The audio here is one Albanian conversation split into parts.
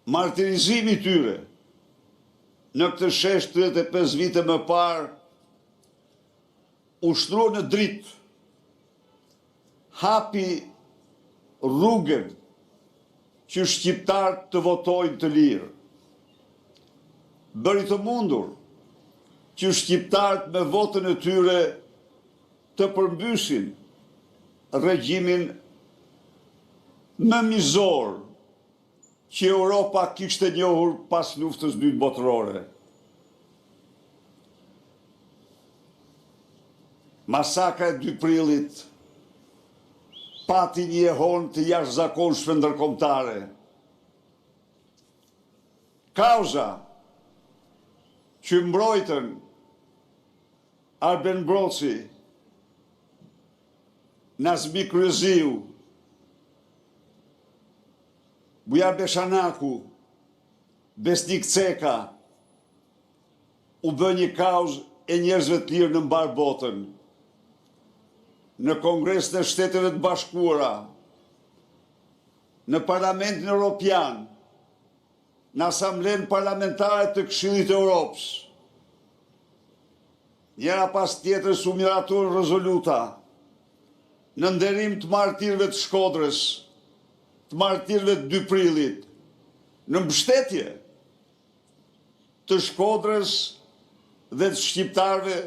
martirizimi tyre në këtë shesh 35 vite më parë ushtruan në dritë, hapi rrugën që shqiptarët të votojnë të lirë. Bëri të mundur që shqiptarët me votën e tyre të përmbysin regjimin më mizor që Europa kishte njohur pas luftës së dytë botërore. Masakra e 2 prillit pati një ehon të jashtëzakonshme ndërkombëtare. Kauza që mbrojtën Arben Broci, Nazmi Kryeziu, Bujar Beshanaku, Besnik Ceka, u bë një kauzë e njerëzve të lirë në mbar botën. Në Kongresin e Shteteve të Bashkuara, në Parlamentin Evropian, në Asamblenë Parlamentare të Këshillit të Europës, njëra pas tjetrës u miratuan rezoluta në nderim të martirëve të Shkodrës, të martirëve të 2 prillit, në mbështetje të Shkodrës dhe të shqiptarëve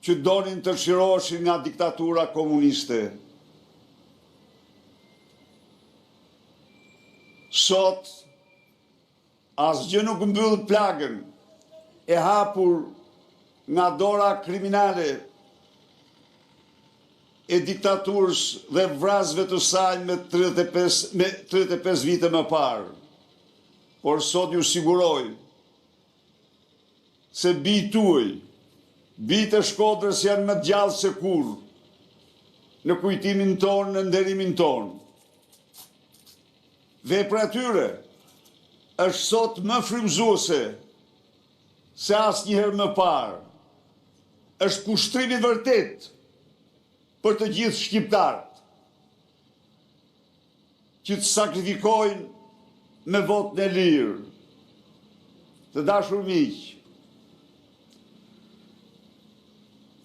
që donin të çliroheshin nga diktatura komuniste. Sot, asgjë nuk mbyll plagën e hapur nga dora kriminale e diktaturës dhe vrasëve të saj me 35 vite më parë. Por sot ju siguroj se bijtë tuaj, bijtë e Shkodrës janë më të gjallë se kur në kujtimin tonë, në nderimin tonë. Vepra e tyre është sot më frymëzuese se asnjëherë më parë. Është kushtrimi vërtet për të gjithë shqiptarët që të sakrifikojnë me votën e lirë. Të dashur miq,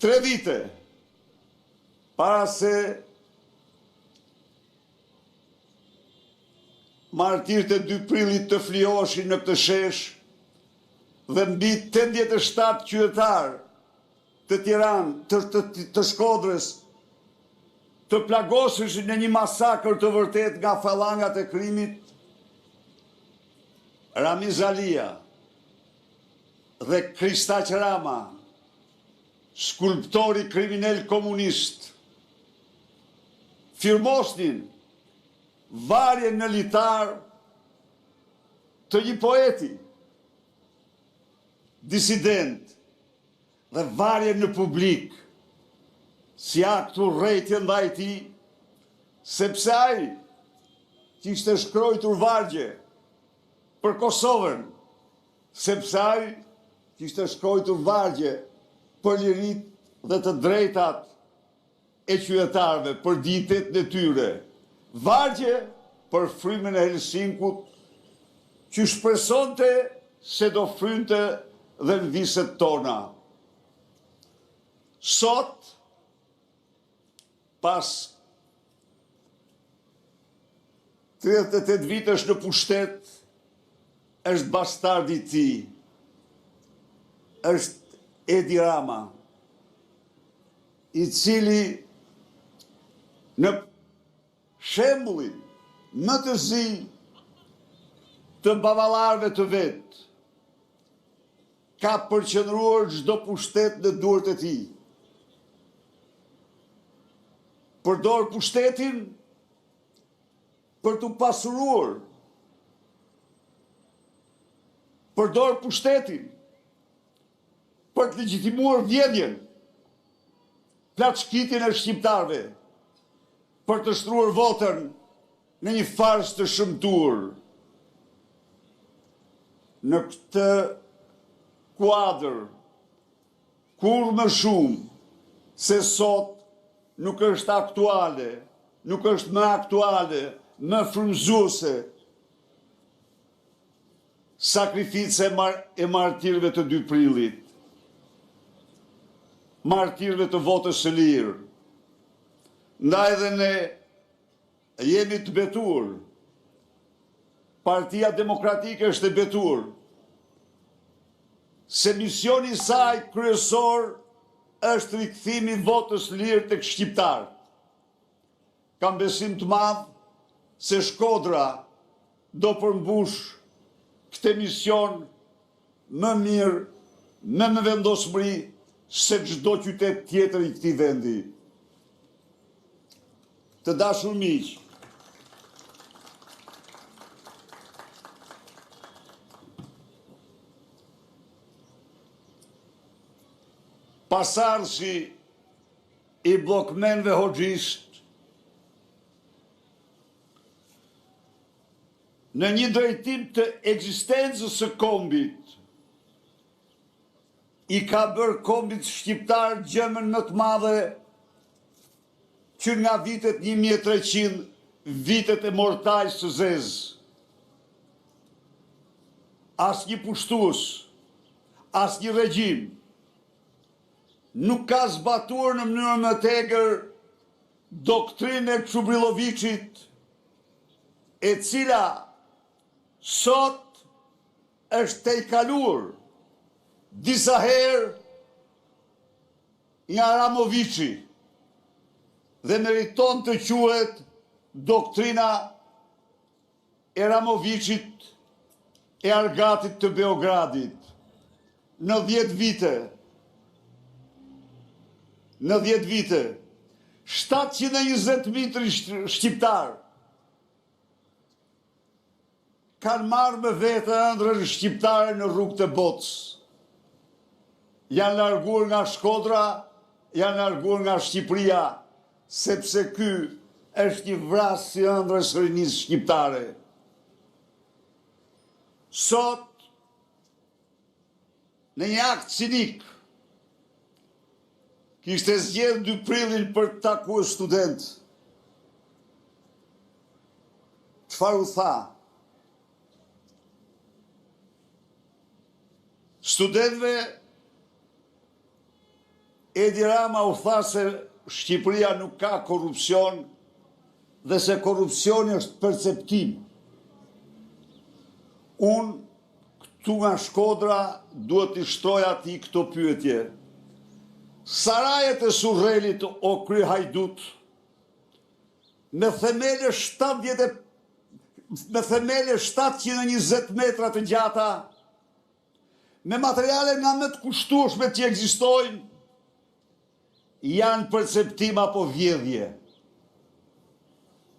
3 vite para se martirët e 2 prillit të flijoheshin në këtë shesh dhe mbi 87 qytetarë të Tiranë, të Shkodrës, të plagoseshin në një masakër të vërtet nga fallangat e krimit, Ramiz Alia dhe Kristaq Rama, skulptori kriminal komunist, firmosnin varjen në litar të një poeti, disident, dhe varjen në publik, si aktu rrejtje ndaj tij, sepse ai kishte shkruar vargje për Kosovën, sepse ai kishte shkruar vargje për liritë dhe të drejtat e qytetarëve, për dinjitetin e tyre, vargje për frymën e Helsinkut, që shpresonte se do frynte dhe në viset tona. Sot, pas 38 vitesh në pushtet, është bastardi i tij, është Edi Rama, i cili në shembullin më të zi të baballarëve të vet, ka përqendruar çdo pushtet në duart e tij. Përdor pushtetin për të pasuruar, përdor pushtetin për të legjitimuar vjedhjen, plaçkitjen e shqiptarëve, për të shtruar votën në një farsë të shëmtuar. Në këtë kuadër, kur më shumë se sot nuk është aktuale, nuk është më aktuale, më frymëzuese sakrificë e martirëve të 2 prillit, martirëve të votës së lirë. Ndaj dhe ne jemi të betur, Partia Demokratike është e betur, se misioni saj kryesor është rikthimi votës lirë tek shqiptarët. Kam besim të madh se Shkodra do përmbush këtë mision më mirë, me vendosmëri se çdo qytet tjetër i këtij vendi. Të dashur miq, pasardhësi i bllokmenëve hoxhist në një drejtim të ekzistencës së kombit i ka bërë kombit shqiptar gjëmën më të madhe që nga vitet 1300, vitet e mortajs së zezë. As një pushtues, as një regjim nuk ka zbatuar në mënyrë më tegër doktrinë e Çubriloviçit, e cila sot është tejkaluar disa herë nga Aramoviçi dhe meriton të quhet doktrina e Aramoviçit e Argatit të Beogradit. Në 10 vite, 720.000 shqiptar kanë marrë me vete ëndrrën shqiptare në rrugë të botës. Janë larguar nga Shkodra, janë larguar nga Shqipëria, sepse ky është një vrasje si ëndrrës së rinisë shqiptare. Sot, në një akt cinik, kishte zgjedhur 2 prillin për të takuar student. Çfarë u tha? Studentëve Edi Rama u tha se Shqipëria nuk ka korrupsion dhe se korrupsioni është perceptim. Unë këtu nga Shkodra duhet t'i shtroj atij këto pyetje. Sarajet e Surrelit o kry hajdut, me themele 720 metra të gjata, me materiale nga më të kushtueshme që ekzistojnë, janë perceptim apo vjedhje.